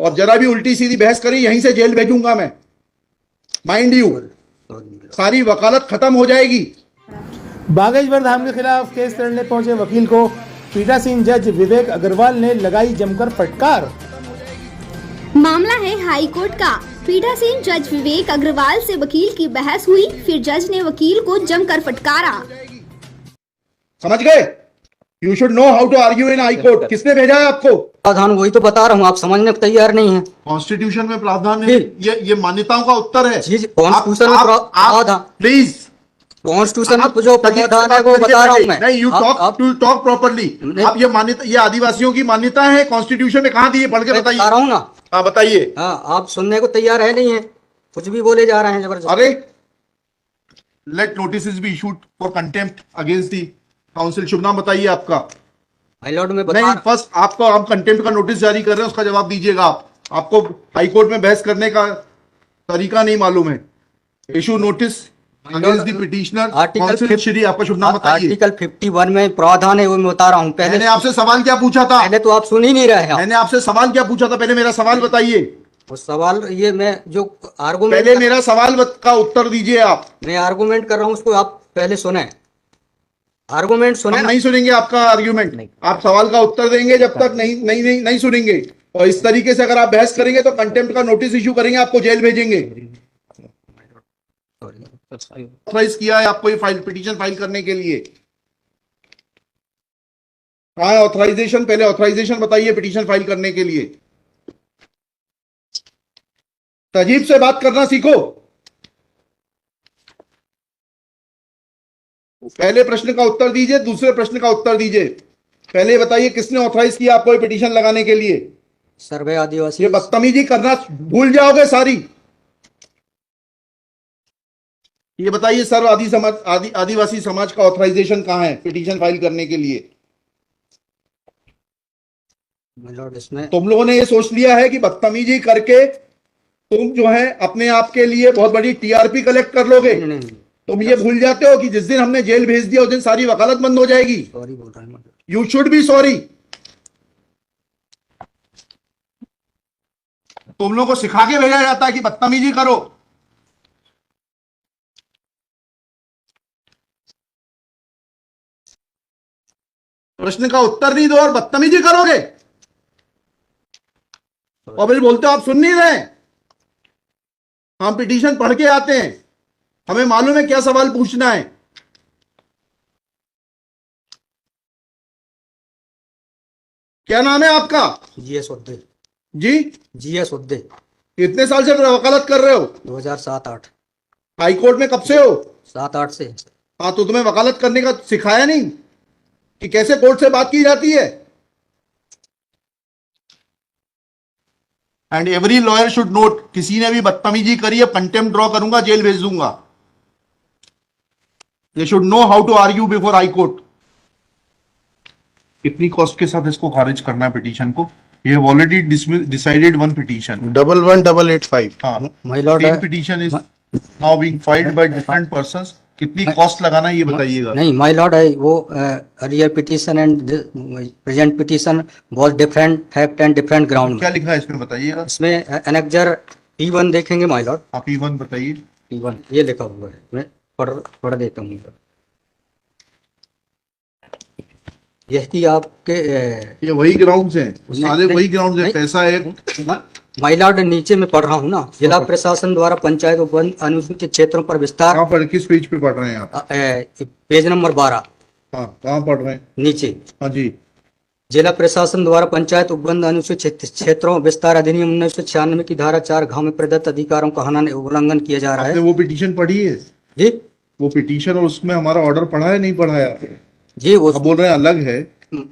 और जरा भी उल्टी सीधी बहस करी यहीं से जेल भेजूंगा मैं, माइंड यू, सारी वकालत खत्म हो जाएगी। बागेश्वर धाम के खिलाफ केस लड़ने पहुंचे वकील को पीठासीन जज विवेक अग्रवाल ने लगाई जमकर फटकार। मामला है हाई कोर्ट का। पीठासीन जज विवेक अग्रवाल से वकील की बहस हुई, फिर जज ने वकील को जमकर फटकारा। समझ गए? You should know how to argue in high court. किसने भेजा है आपको? प्रावधान वही तो बता रहा हूँ, आप समझने को तैयार नहीं है। कॉन्स्टिट्यूशन में प्रावधान है, ये मान्यताओं का उत्तर है। कॉन्स्टिट्यूशन में प्रावधान, प्लीज कॉन्स्टिट्यूशन में जो प्रावधान है वो बता रहा हूँ मैं। नहीं, यू टॉक प्रॉपर्ली। आप ये मान्यता, ये आदिवासियों की मान्यता है, कॉन्स्टिट्यूशन में कहाँ दी है? पढ़ के बताइए। बता रहा हूँ ना। हाँ बताइए। हाँ, आप सुनने को तैयार है नहीं है, कुछ भी बोले जा रहे हैं जबरदस्त। अरे let notice be issued for contempt against the council. शुभ नाम बताइए आपका। हाई लॉर्ड में नहीं, फर्स्ट आपको हम कंटेम्प्ट का नोटिस जारी कर रहे हैं, उसका जवाब दीजिएगा आप। आपको हाई कोर्ट में बहस करने का तरीका नहीं मालूम है। Issue notice against the petitioner council. Shri आपका शुभ नाम बताइए। आर्टिकल 51 में प्रावधान है वो मैं बता रहा हूँ। मैंने आपसे सवाल क्या पूछा था? पहले तो आप सुन ही नहीं रहे हैं। मैंने आपसे सवाल क्या पूछा था? पहले मेरा सवाल बताइए। वो सवाल ये मैं जो आर्गूमेंट, पहले मेरा सवाल का उत्तर दीजिए आप। मैं आर्गूमेंट कर रहा हूँ उसको आप पहले सुने। आर्गूमेंट सुने। हम नहीं सुनेंगे आपका आर्ग्यूमेंट। आप सवाल का उत्तर देंगे जब तक नहीं सुनेंगे। और इस तरीके से अगर आप बहस करेंगे तो कंटेम्प्ट का नोटिस इशू करेंगे, आपको जेल भेजेंगे। ऑथराइज किया है आपको ये फाइल, पिटीशन फाइल करने के लिए? कहाँ है ऑथराइजेशन? पहले ऑथराइजेशन बताइए पिटीशन फाइल करने के लिए। तजीब से बात करना सीखो। पहले प्रश्न का उत्तर दीजिए, दूसरे प्रश्न का उत्तर दीजिए। पहले बताइए किसने ऑथराइज किया आपको पिटीशन लगाने के लिए? सर्वे आदिवासी। ये बदतमीजी करना भूल जाओगे सारी। ये बताइए सर्व आदिवासी समाज का ऑथराइजेशन कहाँ है पिटीशन फाइल करने के लिए? इसमें तुम लोगों ने ये सोच लिया है कि बदतमीजी करके तुम जो है अपने आप के लिए बहुत बड़ी टीआरपी कलेक्ट कर लोगे। तुम ये भूल जाते हो कि जिस दिन हमने जेल भेज दिया उस दिन सारी वकालत बंद हो जाएगी। सॉरी बोल रहा हूं। You should be sorry. तुम लोगों को सिखा के भेजा जाता है कि बदतमीजी करो। प्रश्न का उत्तर नहीं दो और बदतमीजी करोगे और फिर बोलते हो आप सुन नहीं रहे। हम पिटीशन पढ़ के आते हैं, हमें मालूम है क्या सवाल पूछना है। क्या नाम है आपका? जीएस उद्दे। जी? जीएस उद्दे। कितने साल से वकालत कर रहे हो? 2007-8। हाई कोर्ट में कब से हो? 7-8 से। हाँ, तो तुम्हें वकालत करने का सिखाया नहीं कि कैसे कोर्ट से बात की जाती है? And every lawyer should note, किसी ने भी बदतमीजी करी है कंटेम्प्ट ड्रॉ करूंगा, जेल भेज दूंगा। They should know how to argue before high court. कितनी कॉस्ट के साथ इसको खारिज करना है पिटीशन को? ये ऑलरेडी डिसाइडेड वन पिटीशन 11885। हाँ, my lord, petition is now being filed by different persons. कितनी कॉस्ट लगाना है ये बताइएगा। नहीं माय लॉर्ड है वो earlier petition and present petition बहुत different fact and different ground. क्या लिखा है इसमें बताइएगा। इसमें एनेक्जर P1 देखेंगे माय लॉर्ड। आप P1 बताइए। P1 ये लिखा हुआ है, मैं पढ़ देता हूँ। यही आपके ये वही ग्राउंड्स हैं, सारे वही ग्राउंड्स हैं। पैसा है माय लॉर्ड, नीचे में पढ़ रहा हूँ ना। जिला प्रशासन द्वारा पंचायत उपबंध अनुसूचित क्षेत्रों पर विस्तार। कहाँ पर, किस पेज पे पढ़ रहे हैं आप? Page number 12। हाँ, कहाँ पढ़ रहे हैं? नीचे। हाँ जी। जिला प्रशासन द्वारा पंचायत उपबंध अनुसूचित क्षेत्रों विस्तार अधिनियम 1996 की धारा 4 घ में प्रदत्त अधिकारों का उल्लंघन किया जा रहा है। आपने वो पिटीशन पढ़ी है? जी, वो पिटीशन और उसमें हमारा ऑर्डर पढ़ा है नहीं पढ़ाया? जी वो बोल रहे हैं अलग है।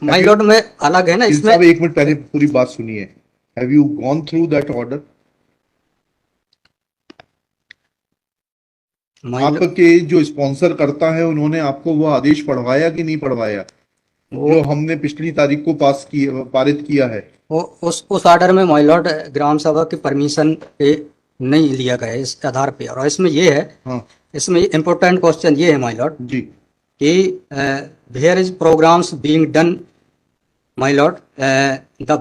माय लॉर्ड में अलग है ना इसमें। एक मिनट पहले पूरी बात सुनिए। Have you gone through that order? आपके जो स्पॉन्सर करता है उन्होंने आपको वो आदेश पढ़वाया कि नहीं पढ़वाया जो हमने पिछली तारीख को पारित किया है? उस ऑर्डर में माय लॉर्ड ग्राम सभा की परमिशन पे नहीं लिया गया इस आधार पे। और इसमें ये है, हाँ, इसमें इम्पोर्टेंट क्वेश्चन ये है माय लॉर्ड जी कि there is programs being done my lord the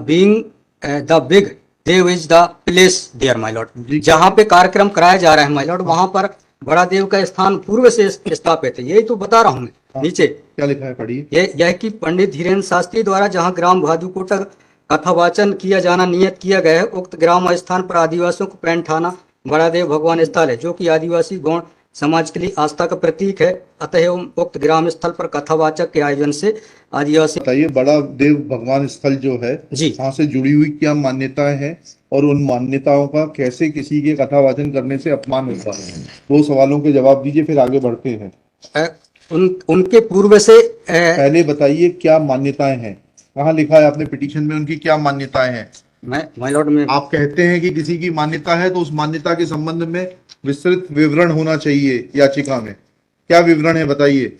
big देव is the place there my lord. जी। जहाँ पे कार्यक्रम कराया जा रहा है माय लॉर्ड, वहाँ पर बड़ा देव का स्थान पूर्व से स्थापित है। यही तो बता रहा हूँ मैं नीचे। क्या लिखा है, पढ़िए। यह कि पंडित धीरेन्द्र शास्त्री द्वारा जहाँ ग्राम भादुकोटा कथावाचन किया जाना नियत किया गया है, उक्त ग्राम स्थान पर आदिवासियों को पैंठाना बड़ा देव भगवान स्थल है, जो कि आदिवासी गौण समाज के लिए आस्था का प्रतीक है। अतः उक्त ग्राम स्थल पर कथावाचक के आयोजन से आदिवासी। बताइए, बड़ा देव भगवान स्थल जो है जी। वहाँ से जुड़ी हुई क्या मान्यताएं हैं और उन मान्यताओं का कैसे किसी के कथावाचन करने से अपमान होता है? 2 सवालों के जवाब दीजिए, फिर आगे बढ़ते हैं। उनके पूर्व से पहले बताइए क्या मान्यताएं हैं, कहाँ लिखा है आपने पिटीशन में उनकी क्या मान्यताएं हैं? माय लॉर्ड में आप कहते हैं कि किसी की मान्यता है तो उस मान्यता के संबंध में विस्तृत विवरण होना चाहिए याचिका में। क्या विवरण है बताइए।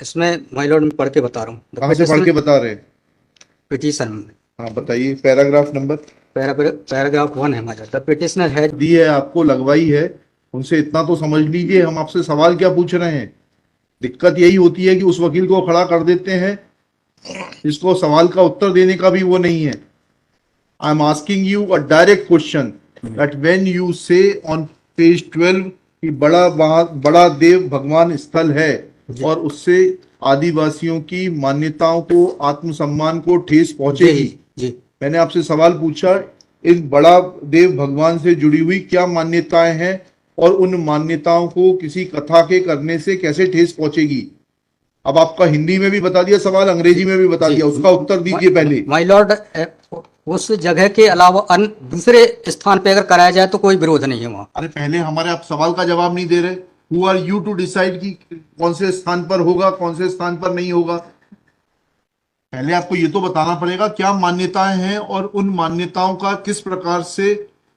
इसमें माय लॉर्ड में पढ़ के बता रहा हूँ। कहाँ से पढ़ के बता रहे हैं? पिटीशन में। हाँ बताइए, पैराग्राफ नंबर। पैराग्राफ 1 है my lord. The petitioner has the है आपको, लगवाई है, उनसे इतना तो समझ लीजिए। हम आपसे सवाल क्या पूछ रहे हैं? दिक्कत यही होती है कि उस वकील को खड़ा कर देते हैं जिसको सवाल का उत्तर देने का भी वो नहीं है। I am asking you a direct question that when you से ऑन पेज 12 कि बड़ा देव भगवान स्थल है और उससे आदिवासियों की मान्यताओं को, आत्मसम्मान को ठेस पहुंचेगी। जी। मैंने आपसे सवाल पूछा, इन बड़ा देव भगवान से जुड़ी हुई क्या मान्यताएं हैं और उन मान्यताओं को किसी कथा के करने से कैसे ठेस पहुंचेगी? अब आपका हिंदी में भी बता दिया सवाल, अंग्रेजी में भी बता दिया, उसका उत्तर दीजिए पहले। माय लॉर्ड, उस जगह के अलावा अन्य दूसरे स्थान पे अगर कराया जाए तो कोई विरोध नहीं है वहाँ। अरे पहले हमारे आप सवाल का जवाब नहीं दे रहे। Who are you to decide कि कौन से स्थान पर होगा, कौन से स्थान पर नहीं होगा? पहले आपको ये तो बताना पड़ेगा क्या मान्यताएं हैं और उन मान्यताओं का किस प्रकार से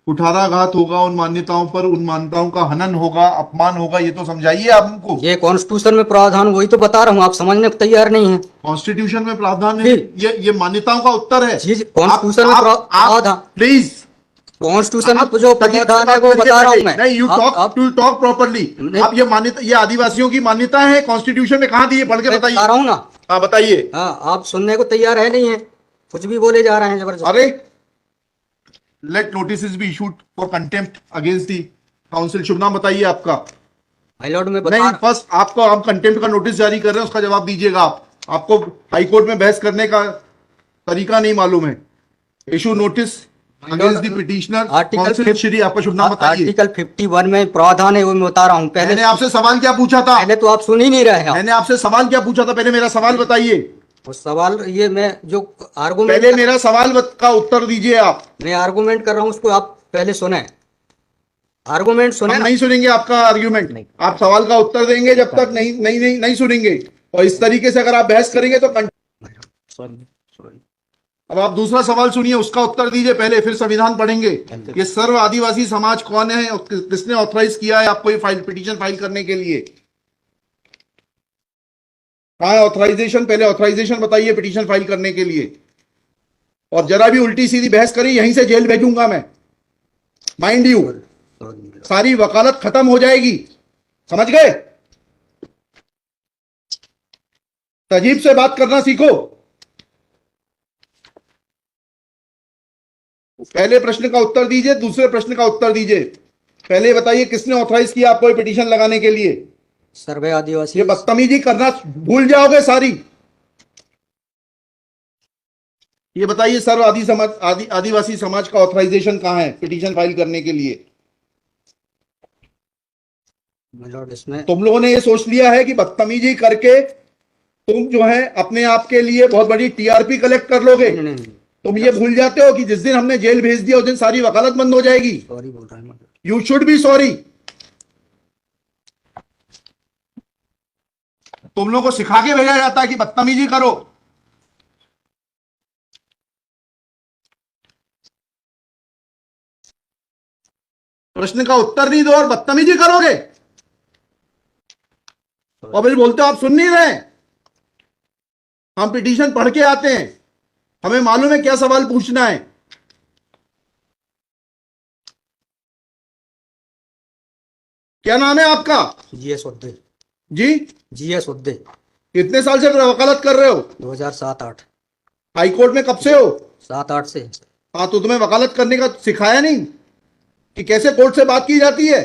कुठाराघात होगा, उन मान्यताओं पर, उन मान्यताओं का हनन होगा, अपमान होगा, ये तो समझाइए आप हमको। ये कॉन्स्टिट्यूशन में प्रावधान, वही तो बता रहा हूँ, आप समझने को तैयार नहीं है। कॉन्स्टिट्यूशन में प्रावधान है, ये मान्यताओं का उत्तर है। कॉन्स्टिट्यूशन में प्रावधान, प्लीज कॉन्स्टिट्यूशन में जो प्रावधान है वो बता रहा हूँ मैं। नहीं, यू टॉक प्रॉपर्ली। आप ये मान्यता, ये आदिवासियों की मान्यता है, कॉन्स्टिट्यूशन में कहाँ दी है? पढ़ के बताइए। बता रहा हूँ ना। हाँ बताइए। हाँ, आप सुनने को तैयार है नहीं है, कुछ भी बोले जा रहे हैं जबरदस्त। अरे let notice be issued for contempt against the council. शुभ नाम बताइए आपका। माय लॉर्ड में नहीं, फर्स्ट आपको हम कंटेम्प्ट का नोटिस जारी कर रहे हैं, उसका जवाब दीजिएगा आप। आपको हाईकोर्ट में बहस करने का तरीका नहीं मालूम है। Issue notice against the petitioner council Shri. आपका शुभ नाम बताइए। आर्टिकल 51 में प्रावधान है, वो मैं बता रहा हूँ। मैंने आपसे सवाल क्या पूछा था? पहले तो आप सुन ही नहीं रहे हैं। मैंने आपसे सवाल क्या पूछा था? पहले मेरा सवाल बताइए। उस सवाल, ये मैं जो आर्गुमेंट, पहले मेरा सवाल का उत्तर दीजिए आप। मैं आर्गुमेंट कर रहा हूँ, उसको आप पहले सुने। आर्गुमेंट सुने। हम नहीं सुनेंगे आपका आर्ग्यूमेंट। आप सवाल का उत्तर देंगे जब तक नहीं सुनेंगे। और इस तरीके से अगर आप बहस करेंगे तो अब आप दूसरा सवाल सुनिए, उसका उत्तर दीजिए पहले, फिर संविधान पढ़ेंगे। ये सर्व आदिवासी समाज कौन है और किसने ऑथराइज किया है आपको ये पिटीशन फाइल करने के लिए? कहाँ है ऑथराइजेशन? पहले ऑथराइजेशन बताइए पिटीशन फाइल करने के लिए। और जरा भी उल्टी सीधी बहस करी, यहीं से जेल भेजूंगा मैं, माइंड यू। सारी वकालत खत्म हो जाएगी, समझ गए? तजीब से बात करना सीखो। पहले प्रश्न का उत्तर दीजिए, दूसरे प्रश्न का उत्तर दीजिए। पहले बताइए किसने ऑथराइज किया आपको ये पिटीशन लगाने के लिए? सर्वे आदिवासी। ये बदतमीजी करना भूल जाओगे सारी। ये बताइए सर्व आदिवासी समाज का ऑथराइजेशन कहाँ है पिटीशन फाइल करने के लिए? इसमें तुम लोगों ने ये सोच लिया है कि बदतमीजी करके तुम जो है अपने आप के लिए बहुत बड़ी टीआरपी कलेक्ट कर लोगे। नहीं। तुम ये भूल जाते हो कि जिस दिन हमने जेल भेज दिया उस दिन सारी वकालत बंद हो जाएगी। सॉरी बोल रहा हूं। You should be sorry. तुम लोगों को सिखा के भेजा जाता है कि बदतमीजी करो। प्रश्न का उत्तर नहीं दो और बदतमीजी करोगे और फिर बोलते हो आप सुन नहीं रहे। हम पिटीशन पढ़ के आते हैं, हमें मालूम है क्या सवाल पूछना है। क्या नाम है आपका? जीएस उद्दे। जी जीएस उद्दे। कितने साल से वकालत कर रहे हो? 2007-8। हाई कोर्ट में कब से हो? 7-8 से। हाँ, तो तुम्हें वकालत करने का सिखाया नहीं कि कैसे कोर्ट से बात की जाती है?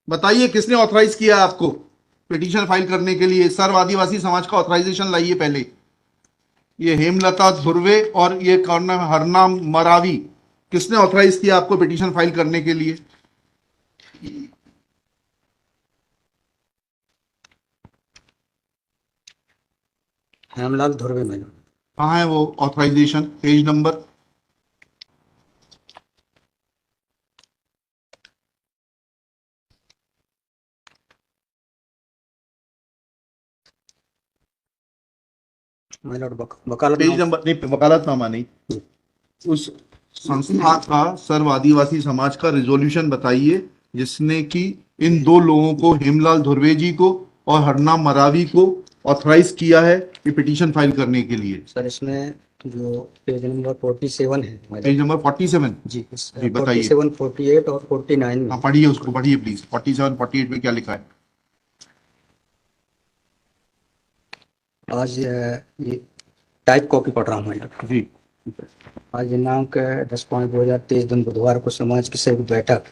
बताइए किसने ऑथराइज किया आपको पिटीशन फाइल करने के लिए? सर्व आदिवासी समाज का ऑथराइजेशन लाइए पहले। ये हेमलता धुर्वे और ये कौन है, हरनाम मरावी, किसने ऑथराइज किया आपको पिटीशन फाइल करने के लिए? हेमलाल धुर्वे मैडम। कहाँ है वो ऑथराइजेशन? Page number. वकालत पेज नंबर नहीं, वकालतनामा नहीं। उस संस्था का सर्व आदिवासी समाज का रिजोल्यूशन बताइए जिसने कि इन दो लोगों को, हेमलाल धुर्वे जी को और हरनाम मरावी को, ऑथराइज किया है कि पिटीशन फाइल करने के लिए। सर इसमें जो पेज नंबर 47 है मैडम। पेज नंबर 47 जी बताइए। 47, 48 और 49 में। हाँ, पढ़िए उसको, पढ़िए प्लीज। 47, 48 में क्या लिखा है? आज ये टाइप कॉपी पढ़ रहा हूँ मैडम जी। आज दिनांक 10/5/2023 दिन बुधवार को समाज की संयुक्त बैठक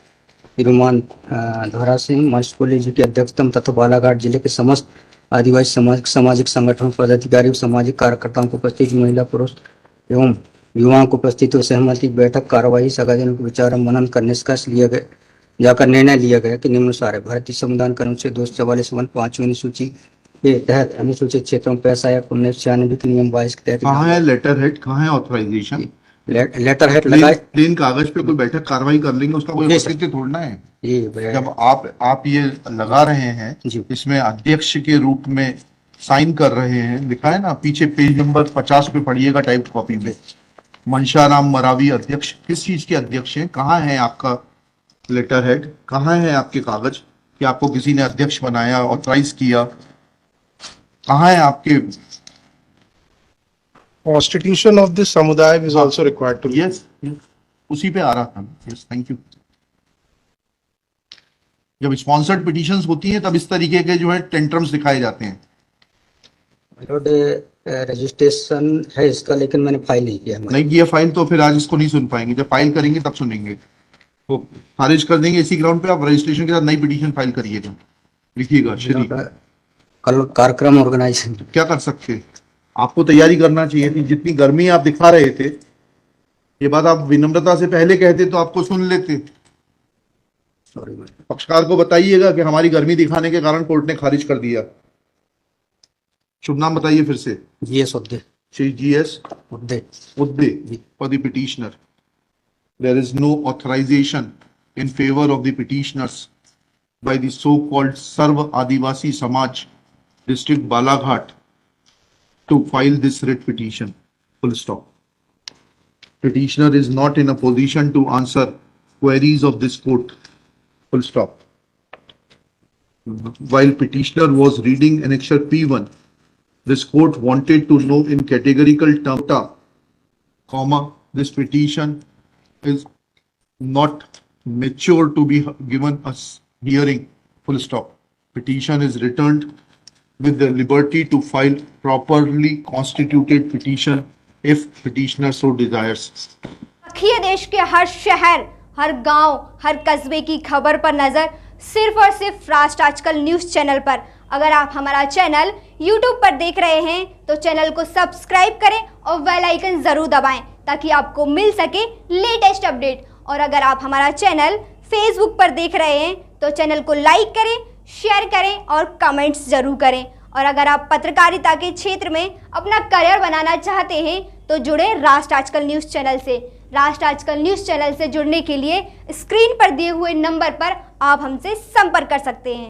श्रीमान धरा सिंह महेशपुरी जी की अध्यक्षता में तथा बालाघाट जिले के समस्त आदिवासी सामाजिक संगठनों पदाधिकारी और सामाजिक कार्यकर्ताओं को उपस्थित महिला पुरुष एवं युवाओं को उपस्थित सहमति बैठक कार्यवाही सगाजनों को विचार और मनन कर निष्कर्ष लिया गया जाकर निर्णय लिया गया कि निम्नानुसार है। भारतीय संविधान के अनुच्छेद 244 पांचवी अनुसूची के तहत अनुसूचित क्षेत्रों में पैसा या 1996 के नियम 22 के तहत कहाँ है लेटर हेड, कहाँ है ऑथराइजेशन? लेटर हेड लगाए। प्लेन कागज पे कोई बैठक कार्रवाई कर लेंगे, उसका कोई औचित्य थोड़ना है। जब आप ये लगा रहे हैं, इसमें अध्यक्ष के रूप में साइन कर रहे हैं, लिखा है ना पीछे पेज नंबर 50 पे पढ़िएगा टाइप कॉपी में। मनशाराम मरावी अध्यक्ष, किस चीज के अध्यक्ष हैं? कहाँ है आपका लेटर हेड? कहाँ है आपके कागज कि आपको किसी ने अध्यक्ष बनाया, ऑथराइज किया? कहाँ है आपके? Constitution of this samudaya is also required to. Yes, उसी पे आ रहा था। Yes, thank you. जब स्पॉन्सर्ड पिटीशंस होती हैं तब इस तरीके के जो है टेंट्रम्स दिखाए जाते हैं। रजिस्ट्रेशन है इसका, लेकिन मैंने फाइल नहीं किया। नहीं किया फाइल तो फिर आज इसको नहीं सुन पाएंगे। जब फाइल करेंगे तब सुनेंगे। तो खारिज कर देंगे इसी ग्राउंड पे। आप रजिस्ट्रेशन के साथ नई पिटीशन फाइल करिएगा। लिखिएगा श्री। कल कार्यक्रम ऑर्गेनाइजेशन क्या कर सकते हैं? आपको तैयारी करना चाहिए थी। जितनी गर्मी आप दिखा रहे थे, ये बात आप विनम्रता से पहले कहते तो आपको सुन लेते। पक्षकार को बताइएगा कि हमारी गर्मी दिखाने के कारण कोर्ट ने खारिज कर दिया। शुभ नाम बताइए फिर से। GS Udde. Shri GS Udde for the petitioner. There is no authorization in favor of the petitioners by the so-called Sarva Adivasi Samaj, District Balaghat, to file this writ petition. Full stop. Petitioner is not in a position to answer queries of this court. Full stop. While petitioner was reading annexure P1, this court wanted to know in categorical terms, comma, this petition is not mature to be given a hearing. Full stop. Petition is returned with the liberty to file properly constituted petition if petitioner so desires. रखिए देश के हर शहर, हर गांव, हर कस्बे की खबर पर नजर सिर्फ और सिर्फ राष्ट्र आजकल न्यूज चैनल पर। अगर आप हमारा चैनल YouTube पर देख रहे हैं तो चैनल को सब्सक्राइब करें और बेल आइकन जरूर दबाएं ताकि आपको मिल सके लेटेस्ट अपडेट। और अगर आप हमारा चैनल Facebook पर देख रहे हैं तो चैनल को लाइक करें, शेयर करें और कमेंट्स जरूर करें। और अगर आप पत्रकारिता के क्षेत्र में अपना करियर बनाना चाहते हैं तो जुड़े राष्ट्र आजकल न्यूज़ चैनल से। राष्ट्र आजकल न्यूज़ चैनल से जुड़ने के लिए स्क्रीन पर दिए हुए नंबर पर आप हमसे संपर्क कर सकते हैं।